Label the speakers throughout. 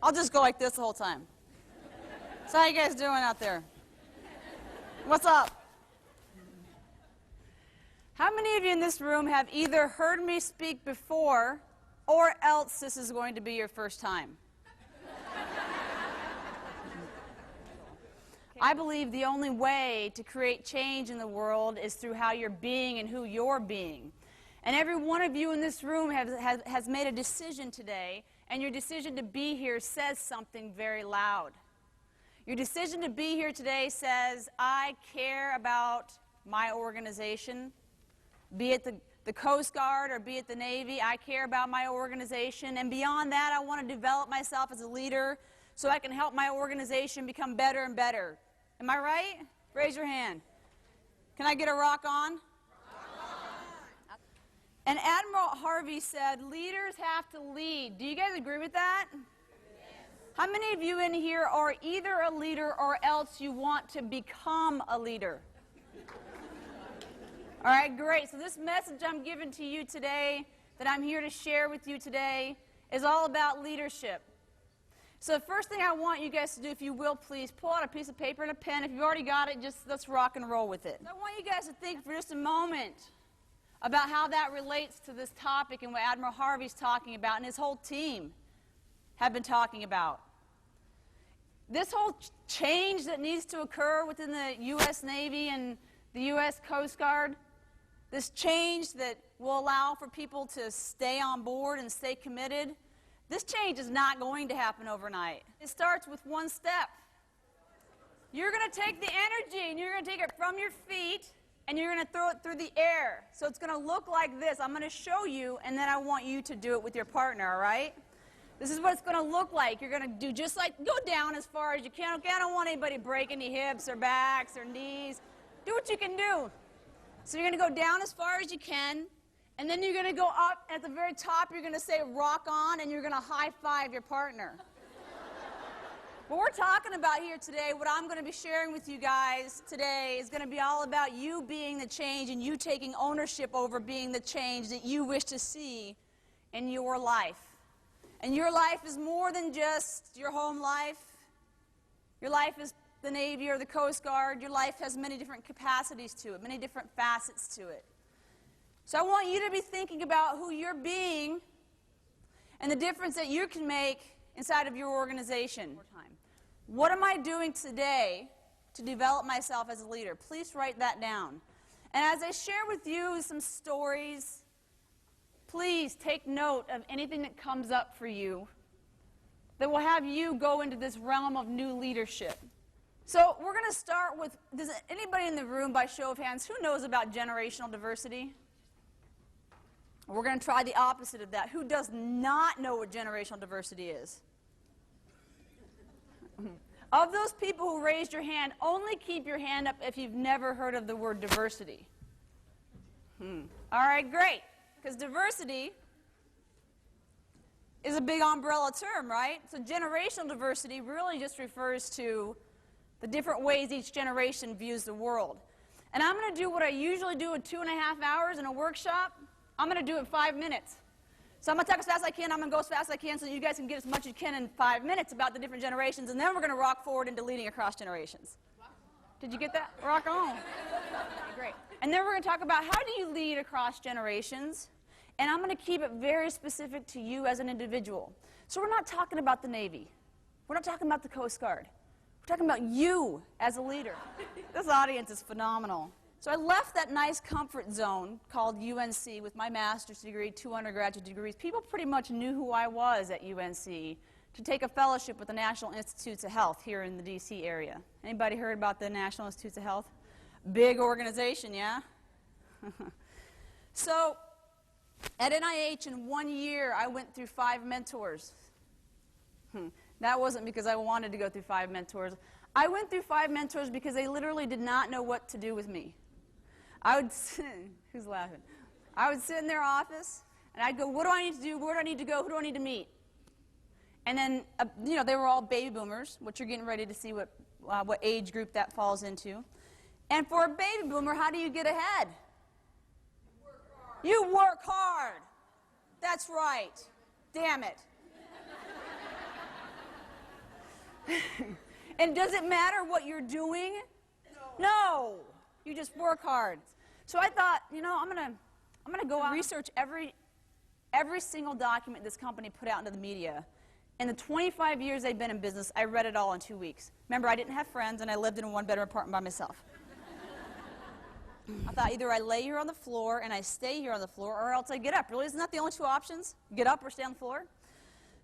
Speaker 1: I'll just go like this the whole time. So how you guys doing out there? What's up? How many of you in this room have either heard me speak before or else this is going to be your first time? I believe the only way to create change in the world is through how you're being and who you're being. And every one of you in this room has made a decision today, and your decision to be here says something very loud. Your decision to be here today says, I care about my organization, be it the Coast Guard or be it the Navy. I care about my organization, and beyond that, I want to develop myself as a leader so I can help my organization become better and better. Am I right? Raise your hand. Can I get a rock on? And Admiral Harvey said, leaders have to lead. Do you guys agree with that? Yes. How many of you in here are either a leader or else you want to become a leader? All right, great. So this message I'm giving to you today, that I'm here to share with you today, is all about leadership. So the first thing I want you guys to do, if you will, please, pull out a piece of paper and a pen. If you've already got it, just let's rock and roll with it. So I want you guys to think for just a moment about how that relates to this topic and what Admiral Harvey's talking about and his whole team have been talking about. This whole change that needs to occur within the U.S. Navy and the U.S. Coast Guard, this change that will allow for people to stay on board and stay committed, this change is not going to happen overnight. It starts with one step. You're going to take the energy and you're going to take it from your feet and you're going to throw it through the air. So it's going to look like this. I'm going to show you, and then I want you to do it with your partner, all right? This is what it's going to look like. You're going to do just like, go down as far as you can. Okay, I don't want anybody break any hips or backs or knees. Do what you can do. So you're going to go down as far as you can, and then you're going to go up. At the very top, you're going to say, rock on, and you're going to high-five your partner. What we're talking about here today, what I'm going to be sharing with you guys today, is going to be all about you being the change and you taking ownership over being the change that you wish to see in your life. And your life is more than just your home life. Your life is the Navy or the Coast Guard. Your life has many different capacities to it, many different facets to it. So I want you to be thinking about who you're being and the difference that you can make inside of your organization. What am I doing today to develop myself as a leader? Please write that down. And as I share with you some stories, please take note of anything that comes up for you that will have you go into this realm of new leadership. So we're going to start with, does anybody in the room, by show of hands, who knows about generational diversity? We're going to try the opposite of that. Who does not know what generational diversity is? Of those people who raised your hand, only keep your hand up if you've never heard of the word diversity. All right, great. Because diversity is a big umbrella term, right? So generational diversity really just refers to the different ways each generation views the world. And I'm going to do what I usually do in 2.5 hours in a workshop. I'm going to do it in 5 minutes. So I'm going to talk as fast as I can. I'm going to go as fast as I can so you guys can get as much as you can in 5 minutes about the different generations. And then we're going to rock forward into leading across generations. Did you get that? Rock on. Okay, great. And then we're going to talk about how do you lead across generations. And I'm going to keep it very specific to you as an individual. So we're not talking about the Navy. We're not talking about the Coast Guard. We're talking about you as a leader. This audience is phenomenal. So I left that nice comfort zone called UNC with my master's degree, 2 undergraduate degrees. People pretty much knew who I was at UNC to take a fellowship with the National Institutes of Health here in the D.C. area. Anybody heard about the National Institutes of Health? Big organization, yeah? So at NIH in 1 year, I went through 5 mentors. That wasn't because I wanted to go through 5 mentors. I went through 5 mentors because they literally did not know what to do with me. I would sit, who's laughing? I would sit in their office, and I'd go, what do I need to do? Where do I need to go? Who do I need to meet? And then, you know, they were all baby boomers, which you're getting ready to see what age group that falls into. And for a baby boomer, how do you get ahead? You work hard. You work hard. That's right. Damn it. And does it matter what you're doing? No. You just work hard. So I thought, you know, I'm gonna go out and research every single document this company put out into the media. In the 25 years they've been in business, I read it all in 2 weeks. Remember, I didn't have friends, and I lived in a one-bedroom apartment by myself. I thought either I lay here on the floor and I stay here on the floor, or else I get up. Really, isn't that the only two options? Get up or stay on the floor?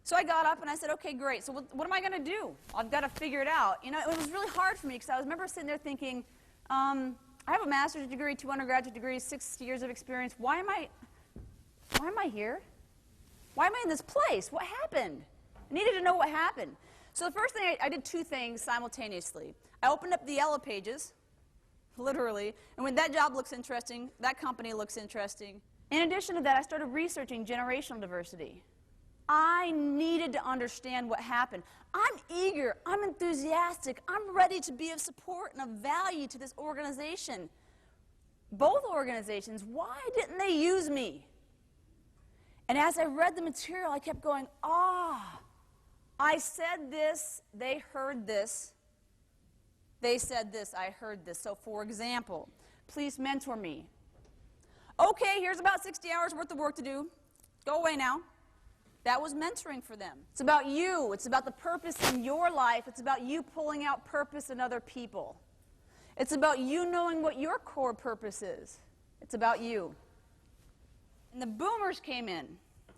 Speaker 1: So I got up and I said, okay, great. So what am I going to do? I've got to figure it out. You know, it was really hard for me because I remember sitting there thinking, I have a master's degree, 2 undergraduate degrees, 6 years of experience. Why am I here? Why am I in this place? What happened? I needed to know what happened. So the first thing, I did 2 things simultaneously. I opened up the yellow pages, literally, and when that job looks interesting, that company looks interesting. In addition to that, I started researching generational diversity. I needed to understand what happened. I'm eager, I'm enthusiastic, I'm ready to be of support and of value to this organization. Both organizations, why didn't they use me? And as I read the material, I kept going, I said this, they heard this. They said this, I heard this. So for example, please mentor me. Okay, here's about 60 hours worth of work to do. Go away now. That was mentoring for them. It's about you. It's about the purpose in your life. It's about you pulling out purpose in other people. It's about you knowing what your core purpose is. It's about you. And the boomers came in.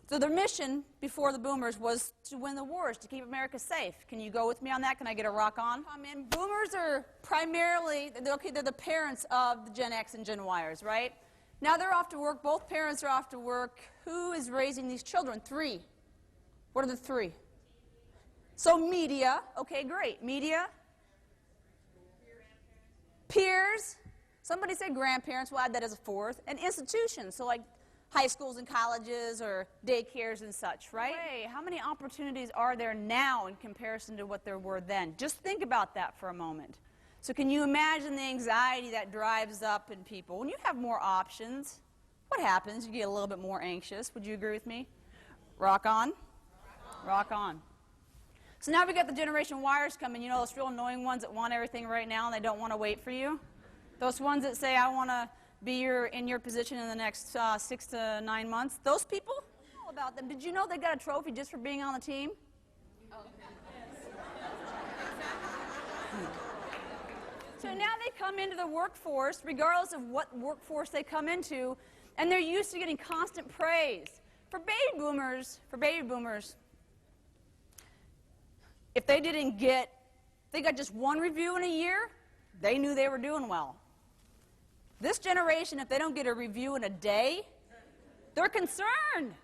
Speaker 1: So their mission before the boomers was to win the wars, to keep America safe. Can you go with me on that? Can I get a rock on? Come in. Boomers are primarily, they're the parents of the Gen X and Gen Yers, right? Now they're off to work. Both parents are off to work. Who is raising these children? 3. What are the 3? So media. Okay, great. Media. Peers. Somebody said grandparents. We'll add that as a 4th. And institutions. So like high schools and colleges or daycares and such, right? Hey, how many opportunities are there now in comparison to what there were then? Just think about that for a moment. So can you imagine the anxiety that drives up in people? When you have more options, what happens? You get a little bit more anxious. Would you agree with me? Rock on? Rock on. So now we got the Generation Yers coming. You know those real annoying ones that want everything right now and they don't want to wait for you? Those ones that say, I want to be in your position in the next 6 to 9 months. Those people? I don't know about them. Did you know they got a trophy just for being on the team? Oh. So now they come into the workforce, regardless of what workforce they come into, and they're used to getting constant praise. For baby boomers, if they got just 1 review in a year, they knew they were doing well. This generation, if they don't get a review in a day, they're concerned.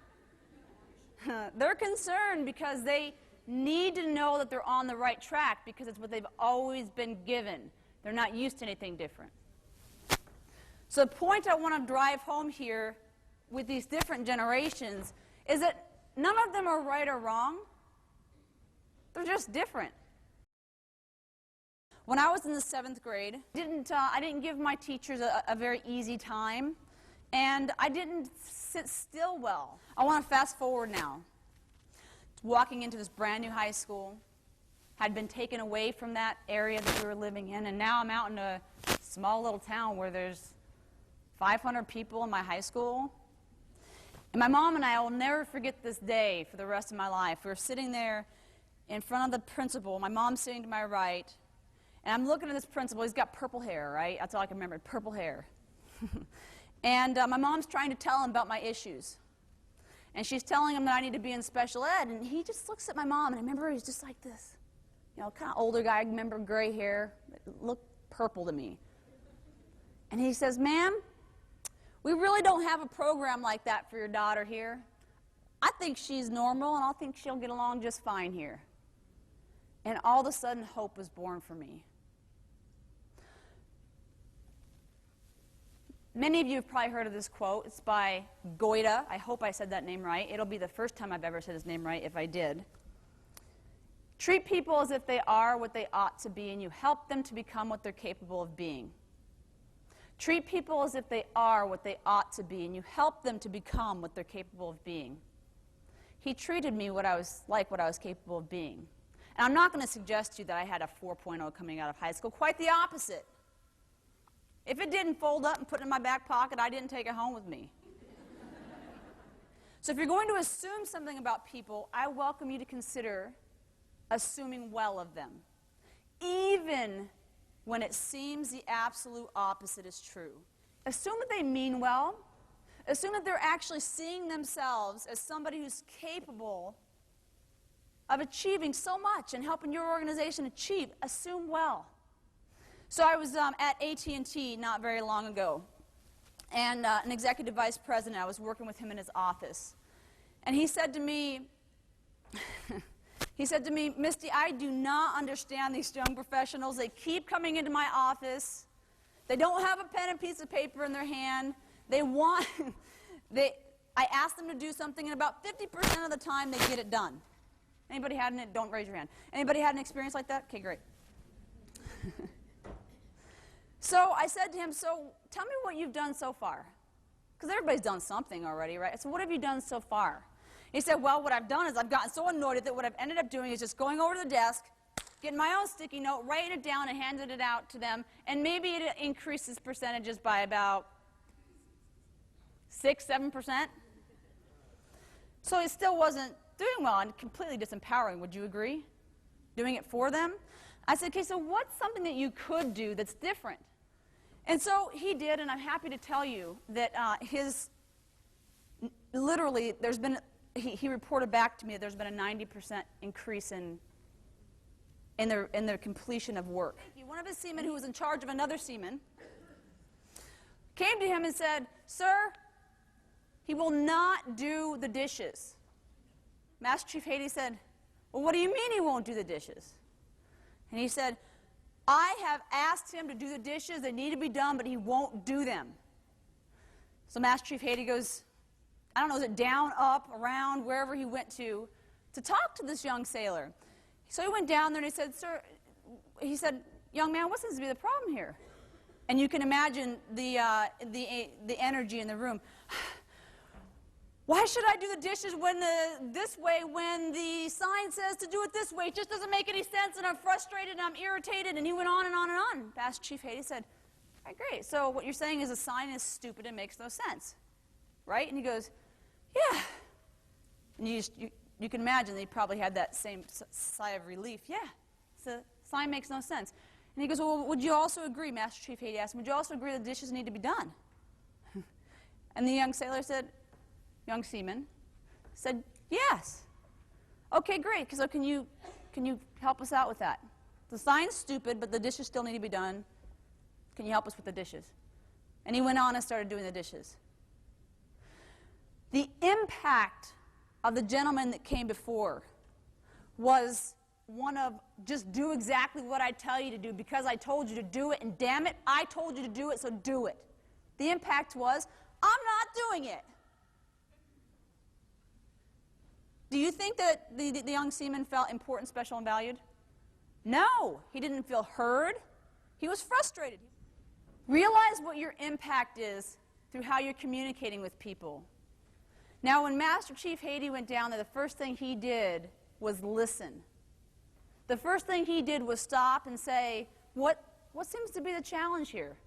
Speaker 1: They're concerned because they need to know that they're on the right track because it's what they've always been given. They're not used to anything different. So the point I want to drive home here with these different generations is that none of them are right or wrong. They're just different. When I was in the 7th grade, I didn't give my teachers a very easy time, and I didn't sit still well. I want to fast forward now. Walking into this brand new high school, had been taken away from that area that we were living in, and now I'm out in a small little town where there's 500 people in my high school. And my mom and I will never forget this day for the rest of my life. We were sitting there in front of the principal. My mom's sitting to my right. And I'm looking at this principal. He's got purple hair, right? That's all I can remember, purple hair. And my mom's trying to tell him about my issues. And she's telling him that I need to be in special ed. And he just looks at my mom. And I remember he's just like this. You know, kind of older guy. I remember gray hair. It looked purple to me. And he says, ma'am, we really don't have a program like that for your daughter here. I think she's normal, and I think she'll get along just fine here. And all of a sudden, hope was born for me. Many of you have probably heard of this quote. It's by Goya. I hope I said that name right. It'll be the first time I've ever said his name right if I did. Treat people as if they are what they ought to be, and you help them to become what they're capable of being. Treat people as if they are what they ought to be, and you help them to become what they're capable of being. He treated me what I was capable of being. And I'm not going to suggest to you that I had a 4.0 coming out of high school. Quite the opposite. If it didn't fold up and put it in my back pocket, I didn't take it home with me. So if you're going to assume something about people, I welcome you to consider assuming well of them, even when it seems the absolute opposite is true. Assume that they mean well. Assume that they're actually seeing themselves as somebody who's capable of achieving so much and helping your organization achieve. Assume well. So I was at AT&T not very long ago, and an executive vice president, I was working with him in his office. And he said to me, Misty, I do not understand these young professionals. They keep coming into my office. They don't have a pen and piece of paper in their hand. I ask them to do something, and about 50% of the time they get it done. Anybody had an, don't raise your hand. Anybody had an experience like that? Okay, great. So I said to him, so tell me what you've done so far. Because everybody's done something already, right? So what have you done so far? He said, well, what I've done is I've gotten so annoyed at it, what I've ended up doing is just going over to the desk, getting my own sticky note, writing it down, and handing it out to them, and maybe it increases percentages by about 6-7%. So it still wasn't doing well and completely disempowering. Would you agree? Doing it for them? I said, okay, so what's something that you could do that's different? And so he did, and I'm happy to tell you that literally, he reported back to me that there's been a 90% increase in their completion of work. One of his seamen, who was in charge of another seaman, came to him and said, sir, he will not do the dishes. Master Chief Haiti said, well, what do you mean he won't do the dishes? And he said, I have asked him to do the dishes. They need to be done, but he won't do them. So Master Chief Haiti goes, I don't know, is it down, up, around, wherever he went to talk to this young sailor. So he went down there and he said, sir, he said, young man, what seems to be the problem here? And you can imagine the energy in the room. Why should I do the dishes this way when the sign says to do it this way? It just doesn't make any sense, and I'm frustrated and I'm irritated. And he went on and on and on. Master Chief Haiti said, all right, great. So what you're saying is the sign is stupid and makes no sense, right? And he goes, yeah. And you can imagine that he probably had that same sigh of relief. Yeah, the sign makes no sense. And he goes, well, would you also agree, Master Chief Haiti asked him, would you also agree that the dishes need to be done? And the young seaman said, yes. Okay, great, so can you help us out with that? The sign's stupid, but the dishes still need to be done. Can you help us with the dishes? And he went on and started doing the dishes. The impact of the gentleman that came before was one of just do exactly what I tell you to do because I told you to do it, and damn it, I told you to do it, so do it. The impact was, I'm not doing it. Do you think that the young seaman felt important, special, and valued? No, he didn't feel heard. He was frustrated. Realize what your impact is through how you're communicating with people. Now, when Master Chief Haiti went down there, the first thing he did was listen. The first thing he did was stop and say, what seems to be the challenge here?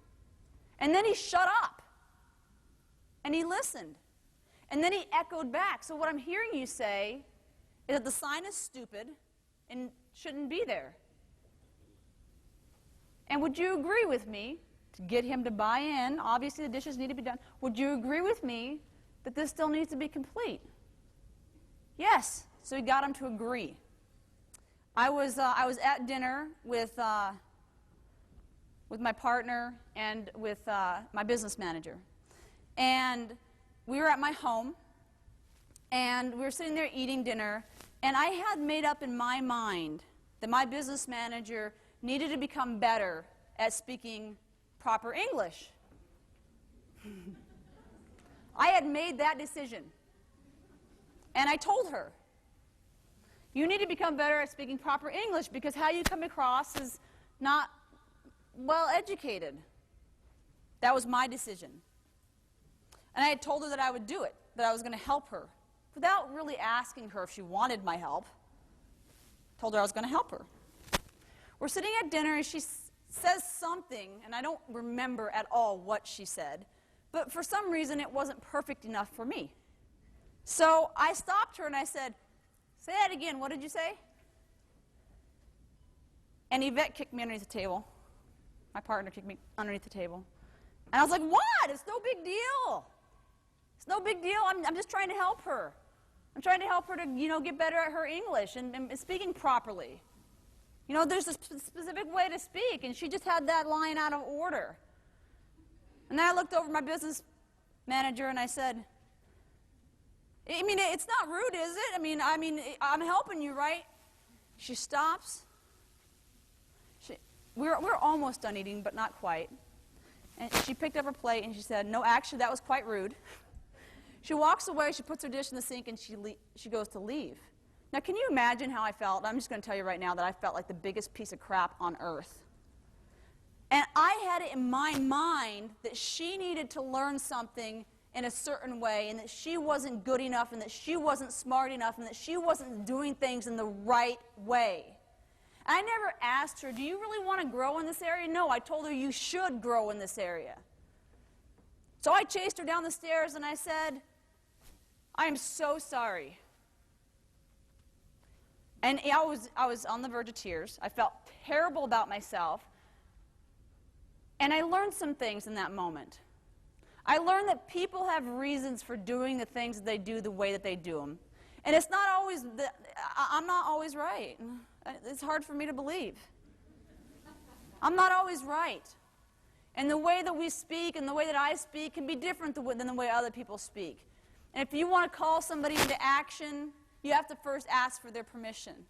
Speaker 1: And then he shut up. And he listened. And then he echoed back. So what I'm hearing you say is that the sign is stupid and shouldn't be there. And would you agree with me, to get him to buy in, obviously the dishes need to be done, would you agree with me that this still needs to be complete? Yes. So he got him to agree. I was at dinner with my partner and with my business manager. And we were at my home, and we were sitting there eating dinner, and I had made up in my mind that my business manager needed to become better at speaking proper English. I had made that decision. And I told her, you need to become better at speaking proper English because how you come across is not well educated. That was my decision. And I had told her that I would do it, that I was going to help her, without really asking her if she wanted my help. told her I was going to help her. We're sitting at dinner, and she says something, and I don't remember at all what she said, but for some reason it wasn't perfect enough for me. So I stopped her and I said, "Say that again, what did you say?" And Yvette kicked me underneath the table. My partner kicked me underneath the table. And I was like, "What? It's no big deal. It's no big deal. I'm just trying to help her. I'm trying to help her to, get better at her English and speaking properly. There's a specific way to speak, and she just had that line out of order." And then I looked over my business manager and I said, it's not rude, is it? I'm helping you, right? She stops. We're almost done eating, but not quite. And she picked up her plate and she said, "No, actually, that was quite rude." She walks away, she puts her dish in the sink, and she goes to leave. Now, can you imagine how I felt? I'm just going to tell you right now that I felt like the biggest piece of crap on earth. And I had it in my mind that she needed to learn something in a certain way, and that she wasn't good enough, and that she wasn't smart enough, and that she wasn't doing things in the right way. And I never asked her, "Do you really want to grow in this area?" No, I told her, "You should grow in this area." So I chased her down the stairs and I said, "I am so sorry." And I was on the verge of tears. I felt terrible about myself. And I learned some things in that moment. I learned that people have reasons for doing the things that they do the way that they do them. And it's not always, I'm not always right. It's hard for me to believe. I'm not always right. And the way that we speak and the way that I speak can be different than the way other people speak. And if you want to call somebody into action, you have to first ask for their permission.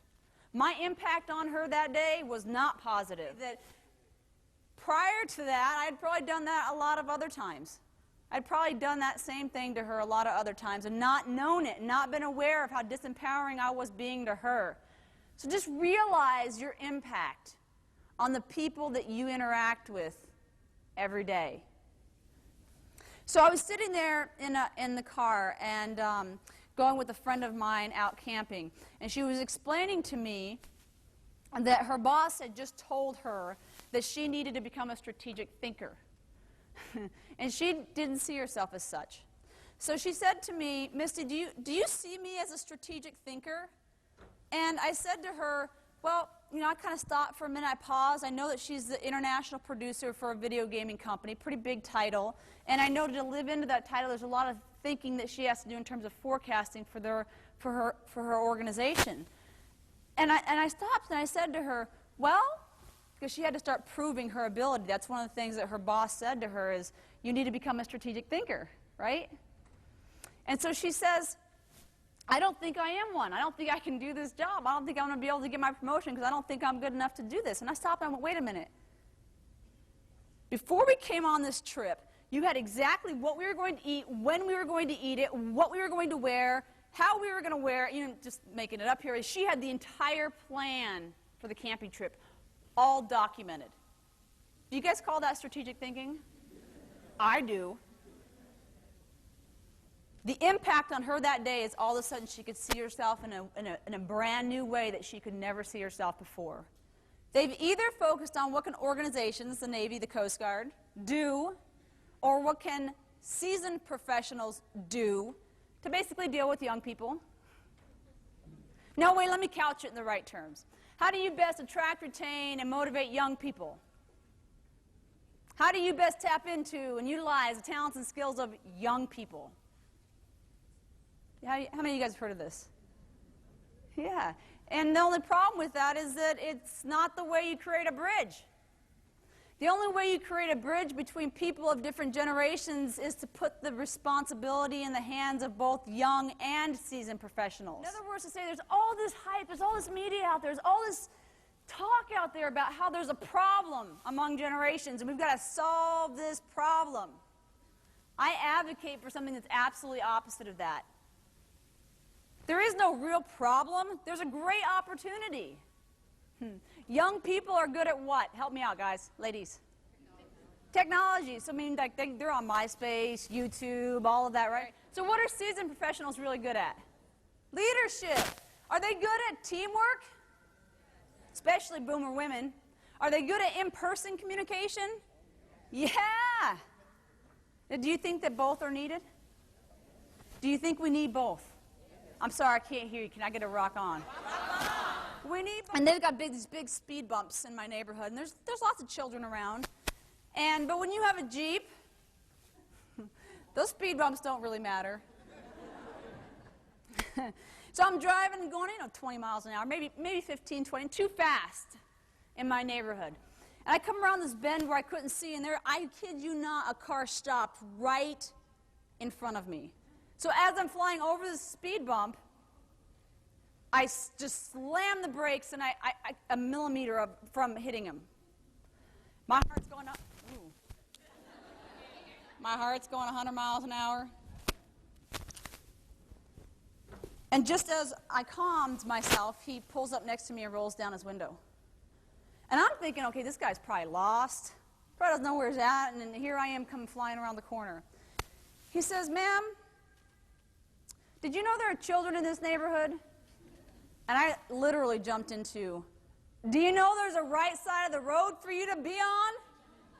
Speaker 1: My impact on her that day was not positive. Prior to that, I had probably done that a lot of other times. I'd probably done that same thing to her a lot of other times and not known it, not been aware of how disempowering I was being to her. So just realize your impact on the people that you interact with every day. So I was sitting there in the car and going with a friend of mine out camping, and she was explaining to me that her boss had just told her that she needed to become a strategic thinker. And she didn't see herself as such. So she said to me, "Misty, do you see me as a strategic thinker?" And I said to her, well, I kind of stopped for a minute. I paused. I know that she's the international producer for a video gaming company, pretty big title. And I know to live into that title, there's a lot of thinking that she has to do in terms of forecasting for her organization. And I stopped and I said to her, well, because she had to start proving her ability. That's one of the things that her boss said to her is, you need to become a strategic thinker, right? And so she says, I don't think I am one. I don't think I can do this job. I don't think I'm going to be able to get my promotion because I don't think I'm good enough to do this. And I stopped and I went, wait a minute. Before we came on this trip, you had exactly what we were going to eat, when we were going to eat it, what we were going to wear, how we were going to wear it. Just making it up here. She had the entire plan for the camping trip all documented. Do you guys call that strategic thinking? I do. The impact on her that day is all of a sudden she could see herself in a brand new way that she could never see herself before. They've either focused on what can organizations, the Navy, the Coast Guard, do, or what can seasoned professionals do to basically deal with young people. No, wait, let me couch it in the right terms. How do you best attract, retain, and motivate young people? How do you best tap into and utilize the talents and skills of young people? How many of you guys have heard of this? Yeah. And the only problem with that is that it's not the way you create a bridge. The only way you create a bridge between people of different generations is to put the responsibility in the hands of both young and seasoned professionals. In other words, to say there's all this hype, there's all this media out there, there's all this talk out there about how there's a problem among generations and we've got to solve this problem. I advocate for something that's absolutely opposite of that. There is no real problem. There's a great opportunity. Young people are good at what? Help me out, guys, ladies. Technology. So, I mean, like they're on MySpace, YouTube, all of that, right? So what are seasoned professionals really good at? Leadership. Are they good at teamwork? especially boomer women. Are they good at in-person communication? Yeah. Now, do you think that both are needed? Do you think we need both? I'm sorry, I can't hear you. Can I get a rock on? We need both. And they've got these big speed bumps in my neighborhood, and there's lots of children around. But when you have a Jeep, those speed bumps don't really matter. So I'm driving and going, 20 miles an hour, maybe 15, 20, too fast in my neighborhood. And I come around this bend where I couldn't see, and there, I kid you not, a car stopped right in front of me. So as I'm flying over the speed bump, I just slammed the brakes, and I a millimeter from hitting him. My heart's going up. Ooh. My heart's going 100 miles an hour. And just as I calmed myself, he pulls up next to me and rolls down his window. And I'm thinking, okay, this guy's probably lost. Probably doesn't know where he's at, and here I am coming flying around the corner. He says, "Ma'am, did you know there are children in this neighborhood?" And I literally jumped into, "Do you know there's a right side of the road for you to be on?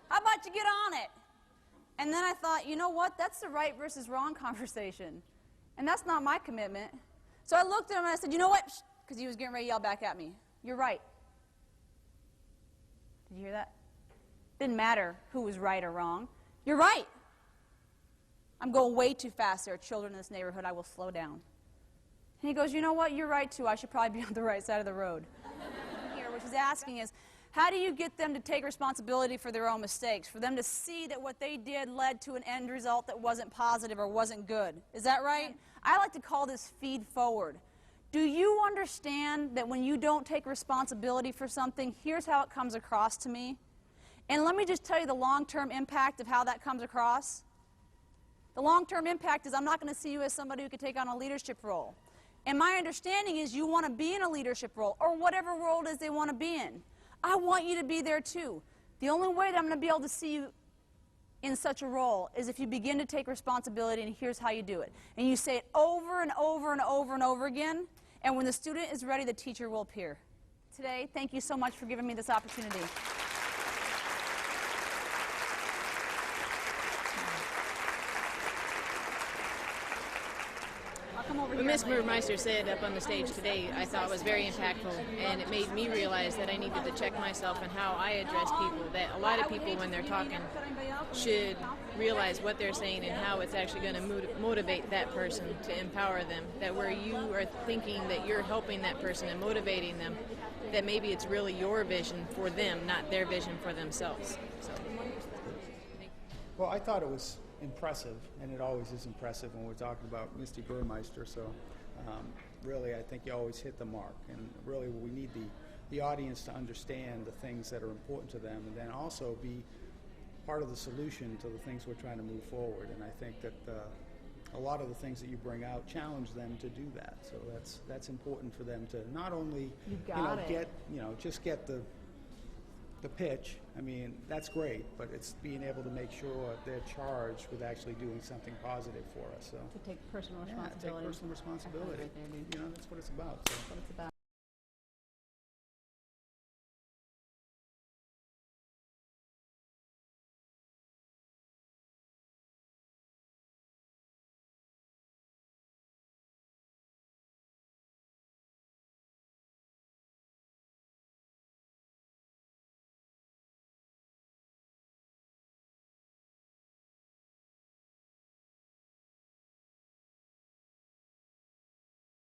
Speaker 1: How about you get on it?" And then I thought, you know what? That's the right versus wrong conversation. And that's not my commitment. So I looked at him and I said, "You know what?" Because he was getting ready to yell back at me. "You're right." Did you hear that? Didn't matter who was right or wrong. "You're right. I'm going way too fast. There are children in this neighborhood. I will slow down." And he goes, "You know what? You're right, too. I should probably be on the right side of the road." Here, what he's asking is, how do you get them to take responsibility for their own mistakes, for them to see that what they did led to an end result that wasn't positive or wasn't good? Is that right? I like to call this feed forward. Do you understand that when you don't take responsibility for something, here's how it comes across to me? And let me just tell you the long-term impact of how that comes across. The long-term impact is I'm not going to see you as somebody who could take on a leadership role. And my understanding is you want to be in a leadership role, or whatever role it is they want to be in. I want you to be there too. The only way that I'm going to be able to see you in such a role is if you begin to take responsibility, and here's how you do it. And you say it over and over and over and over again, and when the student is ready, the teacher will appear. Today, thank you so much for giving me this opportunity.
Speaker 2: What Ms. Burmeister said up on the stage today, I thought was very impactful, and it made me realize that I needed to check myself and how I address people. That a lot of people, when they're talking, should realize what they're saying and how it's actually going to motivate that person to empower them. That where you are thinking that you're helping that person and motivating them, that maybe it's really your vision for them, not their vision for themselves. So.
Speaker 3: Well, I thought it was impressive, and it always is impressive when we're talking about Mr. Burmeister. So really, I think you always hit the mark, and really we need the audience to understand the things that are important to them, and then also be part of the solution to the things we're trying to move forward. And I think that a lot of the things that you bring out challenge them to do that. So that's important for them to not only just get the pitch. I mean, that's great, but it's being able to make sure they're charged with actually doing something positive for us. So
Speaker 1: to take personal responsibility.
Speaker 3: Take personal responsibility. That's what it's about. So.
Speaker 1: That's what it's about.